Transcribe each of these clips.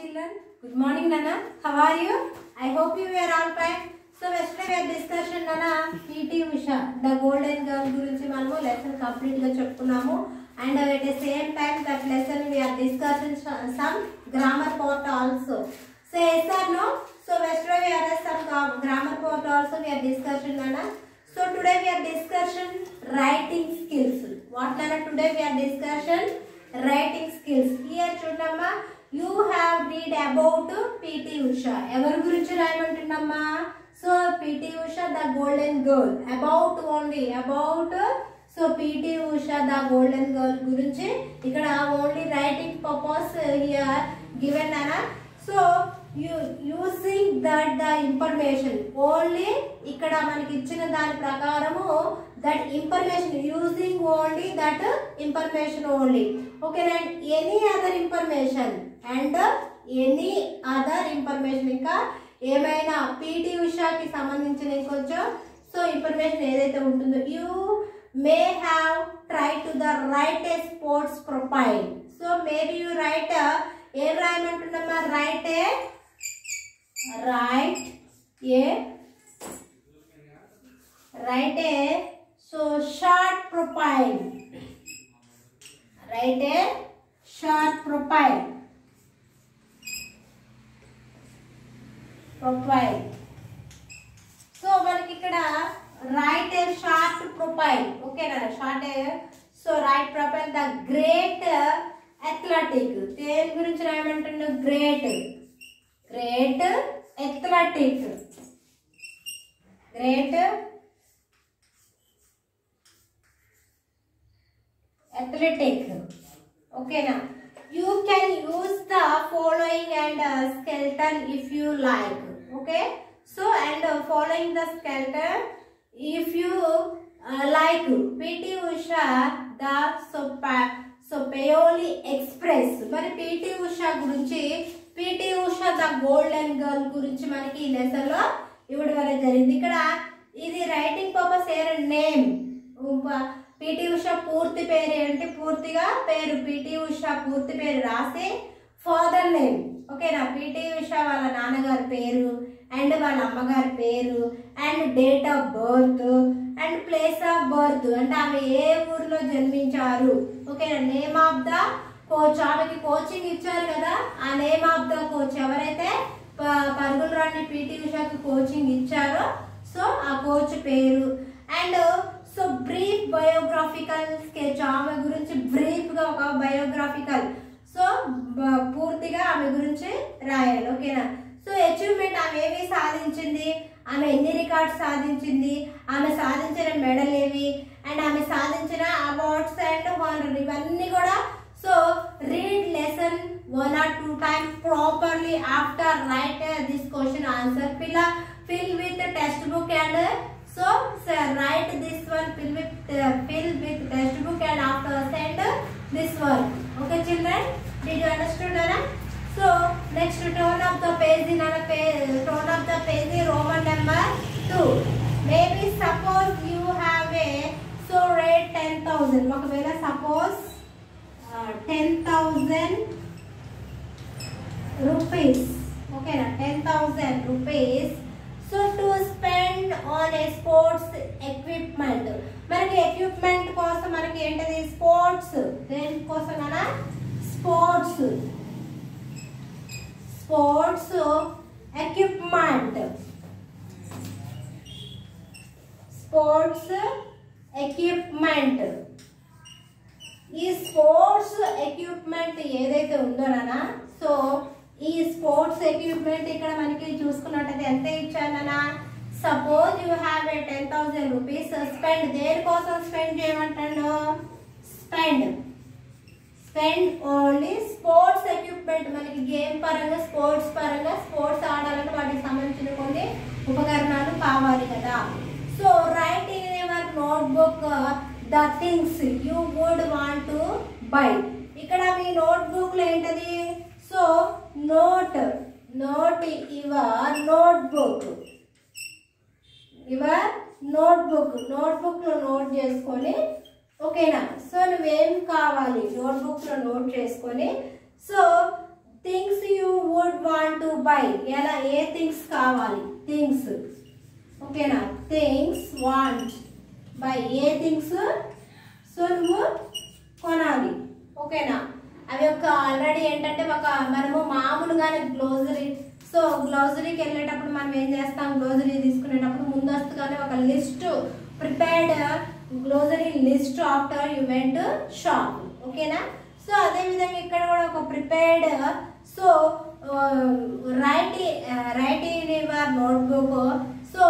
children. Good morning, Nana. How are you? I hope you are all fine. So yesterday we had discussion, Nana, PT Usha, the golden girl gurinchi manamu lesson complete ga cheptunnamo, and at the same time that lesson we are discussing some grammar part also. So yes or no? So yesterday we had some grammar part also we are discussion, Nana. So today we are discussion writing skills. What, Nana? Today we are discussion writing skills. Here chudamma, you have read about PT Usha. Evaru gurinchi rayamantunnamma? So PT Usha, the golden girl. About only about. So PT Usha, the golden girl gurinchi ikkada only writing purpose here given, Nana. So you think that the information only ikkada manaki ichina dani prakaramu that information using only that information only. Okay, and any other information and any other information ఇంకా ఏమైనా PT ఉషాకి సంబంధించిన ఇంకొంచెం so information ఏదైతే ఉంటుందో you may have try to the write a sports profile. So maybe you write ఏం రాయమంటున్నామా? Write a so short profile. Write a short profile. So మనకి ఇక్కడ write a short profile. Okay నా short so write profile the great athletic. దేని గురించి రాయమంటున్నా? great athletic. Okay now you can use the following and skeleton if you like. Okay, so and following the skeleton if you like. PT Usha the so Paoli Express. Mari PT Usha gurinchi PT Usha the golden girl gurinchi manaki ee lesson lo ivadavara jarindi. Ikkada idi writing purpose air name PT Usha పూర్తి పేరు ఏంటి? పూర్తిగా పేరు PT Usha పూర్తి పేరు రాసి father name. ఓకేనా? PT Usha వాళ్ళ నాన్నగారి పేరు అండ్ వాళ్ళ అమ్మగారి పేరు and date of birth and place of birth అంటే ఆమె ఏ ఊర్లో జన్మించారు. ఓకేనా? నేమ్ ఆఫ్ ద కోచ్, ఆమెకి కోచింగ్ ఇచ్చారు కదా, ఆ నేమ్ ఆఫ్ ద కోచ్ ఎవరైతే పరుగులు రాని పీటీ ఉషాకి కోచింగ్ ఇచ్చారో సో ఆ కోచ్ పేరు. And so brief biographical sketch, ఆమె గురించి బ్రీఫ్ గా ఒక బయోగ్రాఫికల్ సో పూర్తిగా ఆమె గురించి రాయాలి. ఓకేనా? సో అచీవ్మెంట్ ఆమె ఏమి సాధించింది, ఆమె ఎన్ని రికార్డ్స్ సాధించింది, ఆమె సాధించిన మెడల్ ఏవి అండ్ ఆమె సాధించిన అవార్డ్స్ అండ్ హానర్ ఇవన్నీ కూడా. So read lesson 1 or 2 times properly after write this question answer. Fill with textbook and so write this one, fill with textbook and after send this one. Okay children, did you understood, Nana? So next turn of the page, Nana, turn of the page Roman number 2. Maybe suppose you have a so rate 10,000. ఒకవేళ suppose 10,000 rupees. Okay na, 10,000 rupees. So to spend on a sports equipment. మనకి equipment కోసం మనకి ఏంటది? Sports. దేని కోసం అన్నా? Sports equipment. ఈ sports equipment ఏదైతే ఉందో నానా, సో ఈ స్పోర్ట్స్ ఎక్విప్మెంట్ ఇక్కడ మనకి చూసుకున్నట్టయితే ఎంత ఇచ్చానన్నా? Suppose you have a 10,000 rupees. Spend దేనికోసం స్పెండ్ చేయమంటాను? Spend only sports equipment. మనకి గేమ్ పరంగా స్పోర్ట్స్ ఆడాలంటే వాటికి సంబంధించిన కొన్ని ఉపకరణాలు కావాలి కదా. So write in your notebook the things you would want to buy. ఇక్కడ మీ నోట్బుక్ లో ఏంటది? సో నోట్ యువర్ నోట్బుక్ లో నోట్ చేసుకొని. ఓకేనా? సో నువ్వేం కావాలి నోట్బుక్ లో నోట్ చేసుకొని. So things you would buy ఎలా ఏ థింగ్స్ కావాలి థింగ్స్ ఓకేనా థింగ్స్ వాంట్ బై ఏ థింగ్స్ సో నువ్వు కొనాలి ఓకేనా అవి ఒక ఆల్రెడీ ఏంటంటే ఒక మనము మామూలుగానే గ్లోజరీ సో గ్లోజరీకి వెళ్ళేటప్పుడు మనం ఏం చేస్తాం గ్లోజరీ తీసుకునేటప్పుడు ముందస్తుగానే ఒక list prepared glossary list after you went shop ఓకేనా సో అదేవిధంగా ఇక్కడ కూడా ఒక prepared so write in your notebook so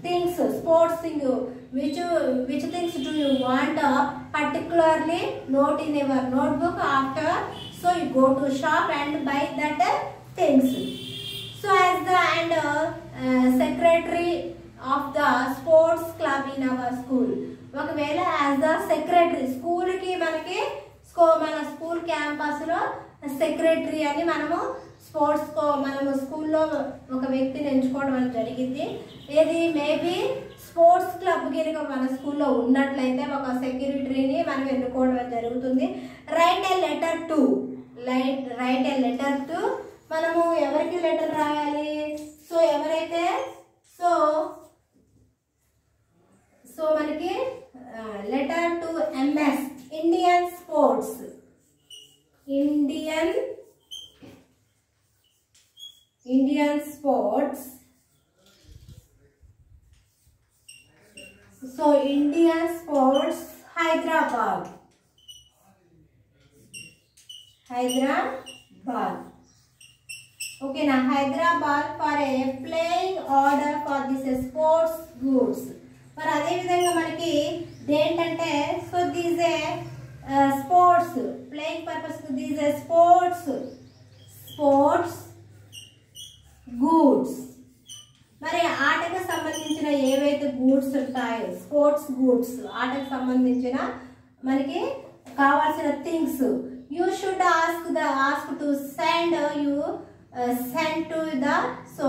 things sports thing which things do you want particularly note in your notebook after so you go to shop and buy that things so as the and secretary of the sports club in our school ఒకవేళ as the secretary school కి మనకి మన school campus లో secretary అని మనము sports మనము స్కూల్లో ఒక వ్యక్తిని ఎంచుకోవడం జరిగింది ఏది మేబీ స్పోర్ట్స్ క్లబ్ కనుక మన స్కూల్లో ఉన్నట్లయితే ఒక సెక్రటరీని మనం ఎన్నుకోవడం జరుగుతుంది రైట్ ఏ లెటర్ టు మనము ఎవరికి లెటర్ రాయాలి సో ఎవరైతే సో మనకి letter to MS Indian sports so Indian Sports Hyderabad okay now Hyderabad for a playing order for this sports goods మరి అదే విధంగా మనకి ఏంటంటే so these A sports playing purpose these A sports goods మరి ఆటకు సంబంధించిన ఏవైతే గూడ్స్ ఉంటాయో స్పోర్ట్స్ గూడ్స్ ఆటకు సంబంధించిన మనకి కావాల్సిన things you should ask to send to the so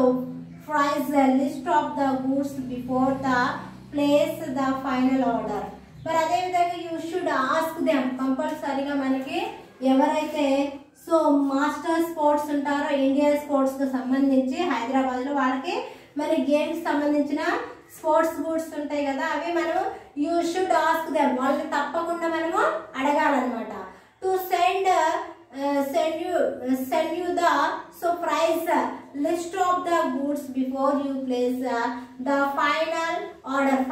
price list of the goods before the place the final order మరి అదేవిధంగా యూ షుడ్ ఆస్క్ దెమ్ కంపల్సరీగా మనకి ఎవరైతే సో మాస్టర్ స్పోర్ట్స్ ఉంటారో ఇండియన్ స్పోర్ట్స్కి సంబంధించి హైదరాబాద్లో వాళ్ళకి మరి గేమ్స్ సంబంధించిన స్పోర్ట్స్ గూడ్స్ ఉంటాయి కదా అవి మనం యూ షుడ్ ఆస్క్ దెమ్ వాళ్ళని తప్పకుండా మనము అడగాలన్నమాట to send you the so price list of the goods before you place the final order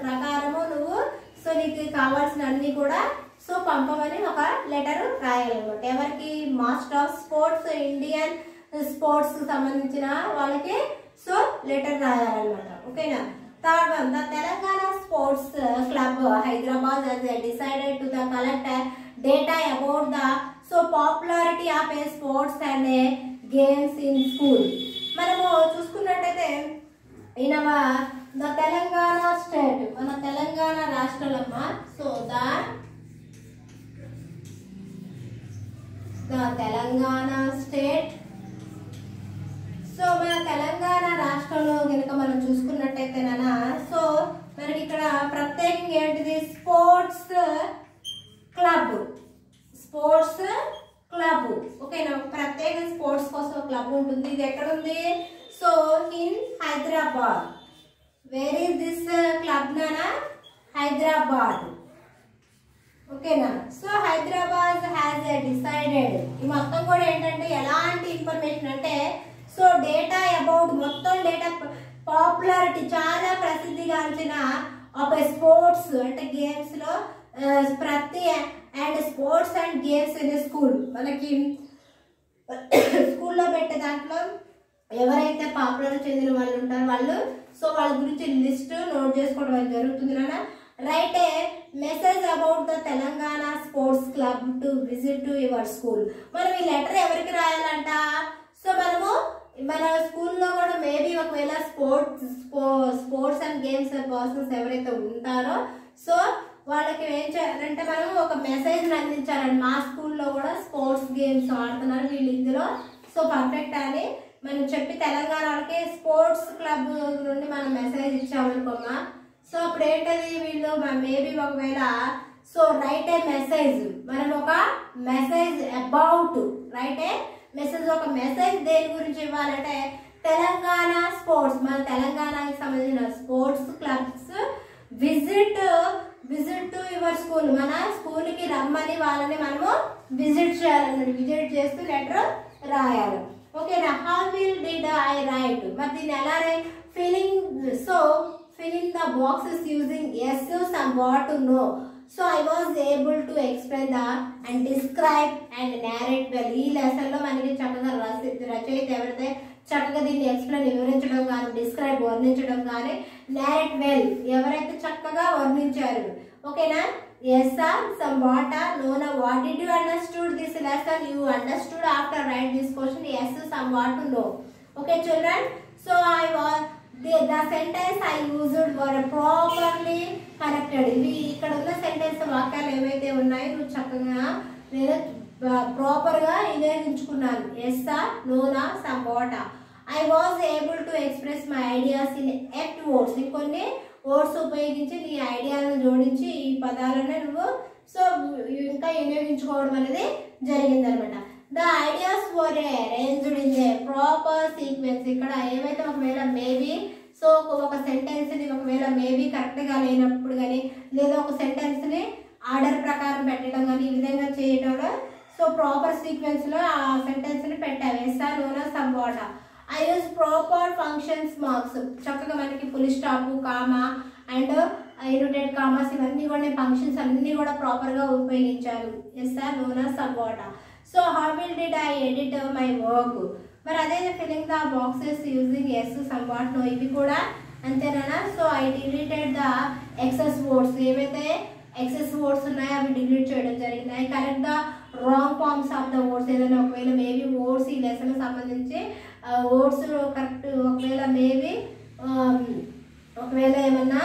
ప్రకారము నువ్వు సో నీకు కావాల్సిన అన్ని కూడా సో పంపమని ఒక లెటర్ రాయాలన్నమాట ఎవరికి master of sports Indian sports సంబంధించిన వాళ్ళకి సో లెటర్ రాయాలన్నమాట ఓకేనా third one the Telangana sports club Hyderabad has decided to the collect data about the so popularity of a sports and games in school మనము చూసుకున్నట్టయితే in our the Telangana state మన తెలంగాణ రాష్ట్రంలో so the Telangana state so మన తెలంగాణ రాష్ట్రంలో కనుక మనం చూసుకున్నట్టయితేనా so మనకి ఇక్కడ ప్రత్యేకంగా ఏంటిది స్పోర్ట్స్ క్లబ్ ఓకేనా ప్రత్యేక స్పోర్ట్స్ కోసం క్లబ్ ఉంటుంది ఇది ఎక్కడ ఉంది so in Hyderabad where is this club నానా హైదరాబాద్ ఓకేనా సో హైదరాబాద్ హ్యాస్ డిసైడెడ్ ఈ మొత్తం కూడా ఏంటంటే ఎలాంటి ఇన్ఫర్మేషన్ అంటే సో డేటా అబౌట్ మొత్తం డేటా పాపులారిటీ చాలా ప్రసిద్ధిగాంచిన ఒక స్పోర్ట్స్ అంటే గేమ్స్ లో ప్రతి and sports and games in school మనకి స్కూల్లో పెట్టే దాంట్లో ఎవరైతే పాపులర్ చెందిన వాళ్ళు ఉంటారో వాళ్ళు సో వాళ్ళ గురించి లిస్ట్ నోట్ చేసుకోవడం జరుగుతుంది నాన్న right A message about the Telangana sports club to visit to your school మనం ఈ లెటర్ ఎవరికి రాయాలంట సో మనము మన స్కూల్లో కూడా మేబీ ఒకవేళ స్పోర్ట్స్ అండ్ గేమ్స్ పర్సన్స్ ఎవరైతే ఉంటారో సో వాళ్ళకి ఏం చేయాలంటే మనం ఒక మెసేజ్ అందించాలండి మా స్కూల్లో కూడా స్పోర్ట్స్ గేమ్స్ ఆడుతున్నారు వీళ్ళు ఇందులో సో పర్ఫెక్ట్ అని మనం చెప్పి తెలంగాణ వాళ్ళకి స్పోర్ట్స్ క్లబ్ నుండి మనం మెసేజ్ ఇచ్చామనుకోమా సో అప్పుడు ఏంటది వీళ్ళు మేబీ ఒకవేళ సో రైట్ ఏ మెసేజ్ మనం ఒక message about right A message, ఒక మెసేజ్ దేని గురించి ఇవ్వాలంటే తెలంగాణ స్పోర్ట్స్, మన తెలంగాణకి సంబంధించిన sports clubs visit to your school, మన స్కూల్కి రమ్మని వాళ్ళని మనము విజిట్ చేయాలన్నమాట. విజిట్ చేస్తూ లెటర్ రాయాలి. ఓకేనా. హౌ డిడ్ ఐ రైట్, మరి దీన్ని ఎలా right, filling the boxes using yes, some, what, to know. So I was able to explain and describe and narrate well. ఈ లెసన్ లో మనకి చక్కగా రచయిత ఎవరైతే చక్కగా దీన్ని ఎక్స్ప్లెయిన్ వివరించడం కానీ, డిస్క్రైబ్ వర్ణించడం కానీ, narrate well ఎవరైతే చక్కగా వర్ణించారు. ఓకేనా. yes sir, some, what, no, what did you understood this lesson, you understood after write this question, yes, some, what, to know. Okay children, so the sentence I used were properly connected. ఇవి ఇక్కడ ఉన్న sentence వాక్యాలు ఏవైతే ఉన్నాయో నువ్వు చక్కగా నేను ప్రాపర్గా వినియోగించుకున్నాను. ఎస్ సార్, నోనా, some, what. I was able to express my ideas in 8 words. కొన్ని వర్డ్స్ ఉపయోగించి నీ ఐడియాలను జోడించి ఈ పదాలను నువ్వు ఇంకా వినియోగించుకోవడం అనేది జరిగిందనమాట. The ideas were arranged in a proper sequence. ఇక్కడ ఏవైతే ఒకవేళ మేబీ ఒక సెంటెన్స్ని ఒకవేళ మేబీ కరెక్ట్గా లేనప్పుడు కానీ, లేదా ఒక సెంటెన్స్ని ఆర్డర్ ప్రకారం పెట్టడం కానీ, ఈ విధంగా చేయడంలో ప్రాపర్ సీక్వెన్స్లో ఆ సెంటెన్స్ని పెట్టావు. ఎస్ఆ, నోనా, some, what. I use proper functions marks. చక్కగా మనకి full stop, comma and inverted commas ఇవన్నీ కూడా ఫంక్షన్స్ అన్నీ కూడా ప్రాపర్గా ఉపయోగించాను. ఎస్ఆ, నోనా, some, what. So how did I edit my work. మరి అదే filling the boxes using yes, some, what, no ఇవి కూడా అంతేనా. So I deleted the excess words. ఏవైతే ఎక్సెస్ వర్డ్స్ ఉన్నాయో అవి డిలీట్ చేయడం జరిగింది. I correct the wrong forms of the words. ఏదైనా ఒకవేళ మేబీ వర్డ్స్ ఈ లెసన్ సంబంధించి వర్డ్స్ కరెక్ట్ ఒకవేళ మేబీ ఒకవేళ ఏమన్నా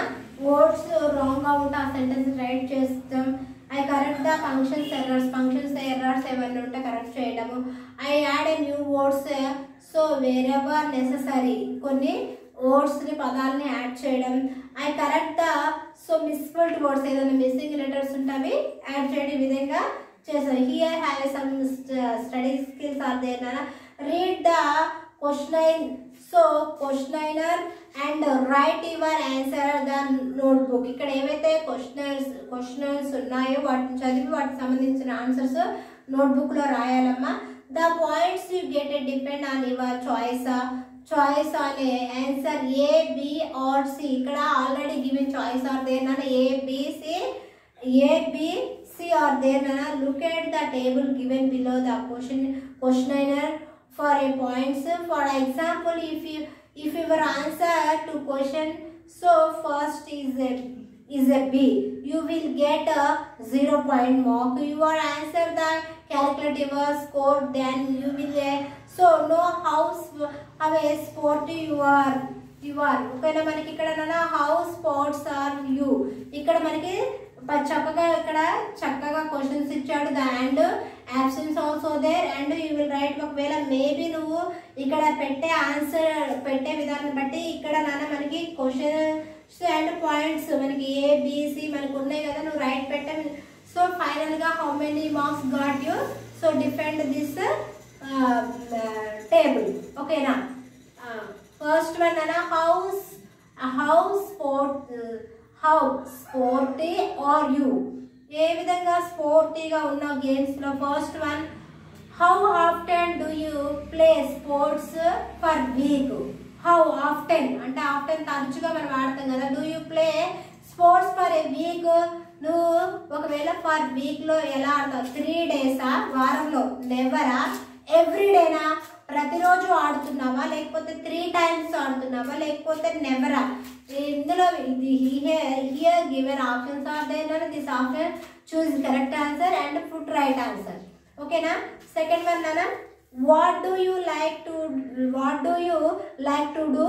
వర్డ్స్ రాంగ్గా ఉంటే ఆ సెంటెన్స్ రైట్ చేస్తాం. I correct the functions errors ఏమైనా ఉంటే కరెక్ట్ చేయడము. I add a new words wherever necessary. కొన్ని వర్డ్స్ని పదాలని యాడ్ చేయడం. I correct the misspelled words, ఏదైనా మిస్సింగ్ లెటర్స్ ఉంటే అవి యాడ్ చేయడం. ఈ విధంగా చేశాను. Here have some study skills are there. Read the questionnaire and write your answer the notebook. ఇక్కడ ఏవైతే క్వశ్చనర్స్ ఉన్నాయో వాటిని చదివి వాటికి సంబంధించిన ఆన్సర్స్ నోట్బుక్లో రాయాలమ్మా. The points you get depend on your choice on answer A, B or C. ఇక్కడ already given choice are there నాన్న. A, B, C are there నాన్న. Look at the table given below the questionnaire for a points. For example, if your answer to question first is a B, you will get a 0 point mark. Your answer the calculative score, then you will know how sporty you are. ఓకేనా. మనకి ఇక్కడ how sports are you. ఇక్కడ మనకి చక్కగా questions ఇచ్చాడు. And absence also there and you will write. ఒకవేళ maybe నువ్వు ఇక్కడ పెట్టే విధానం బట్టి ఇక్కడ మనకి క్వశ్చన్స్ అండ్ పాయింట్స్ మనకి ఏ, బి, సి మనకు ఉన్నాయి కదా, నువ్వు రైట్ పెట్టాం. సో ఫైనల్గా how many marks got you. So defend this table. ఓకేనా. First one how sporty are you. ఏ విధంగా స్పోర్టీగా ఉన్న గేమ్స్లో. First one, how often do you play sports for week. How often అంటే ఆఫ్టెన్ తరచుగా మనం ఆడతాం కదా. Do you play sports for a week. నువ్వు ఒకవేళ ఫర్ వీక్లో ఎలా ఆడతావు? 3 days వారంలో, నెవరా, ఎవ్రీడేనా, ప్రతిరోజు ఆడుతున్నావా, లేకపోతే 3 times ఆడుతున్నావా, లేకపోతే నెవరా. ఇందులో here given options are there. This option choose correct answer and put right answer. ఓకేనా. సెకండ్ వన్ నాన్న, what do you like to do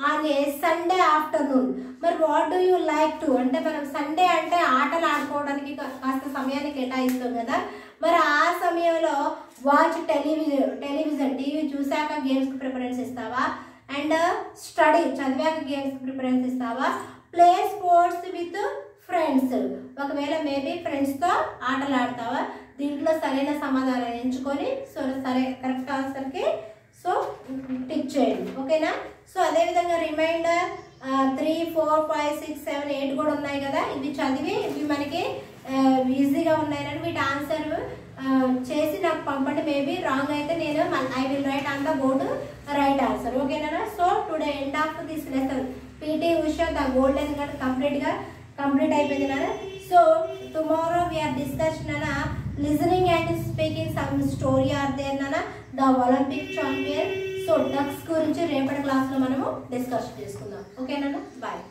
on a Sunday afternoon. మరి what do you like to అంటే మనం Sunday అంటే ఆటలు ఆడుకోవడానికి కాస్త సమయాన్ని కేటాయిస్తాం కదా. మరి ఆ సమయంలో వాచ్ టెలివిజన్ టీవీ చూసాక గేమ్స్కి ప్రిఫరెన్స్ ఇస్తావా, అండ్ స్టడీ చదివాక గేమ్స్కి ప్రిఫరెన్స్ ఇస్తావా, ప్లే స్పోర్ట్స్ విత్ ఫ్రెండ్స్ ఒకవేళ మేబీ ఫ్రెండ్స్తో ఆటలు ఆడతావా, దీంట్లో సరైన సమాధానం ఎంచుకొని సో సరే కరెక్ట్ ఆన్సర్కి సో టిక్ చేయండి ఓకేనా. సో అదేవిధంగా రిమైండర్ 3, 4, 5, 6, 7, 8 కూడా ఉన్నాయి కదా, ఇవి చదివి ఇవి మనకి ఈజీగా ఉన్నాయని వీటి ఆన్సర్ చేసి నాకు పంపండి. మేబీ రాంగ్ అయితే నేను I will write on the board right answer ఓకేనా. So today end of this lesson P T Usha the golden gun complete అయిపోయింది నాన్న. సో టుమారో వీఆర్ డిస్కషన్ నాన్న listening and speaking some story are there నాన్న the Olympic champion. So డక్స్ గురించి రేపటి క్లాస్లో మనము డిస్కస్ చేసుకుందాం ఓకేనా. బాయ్.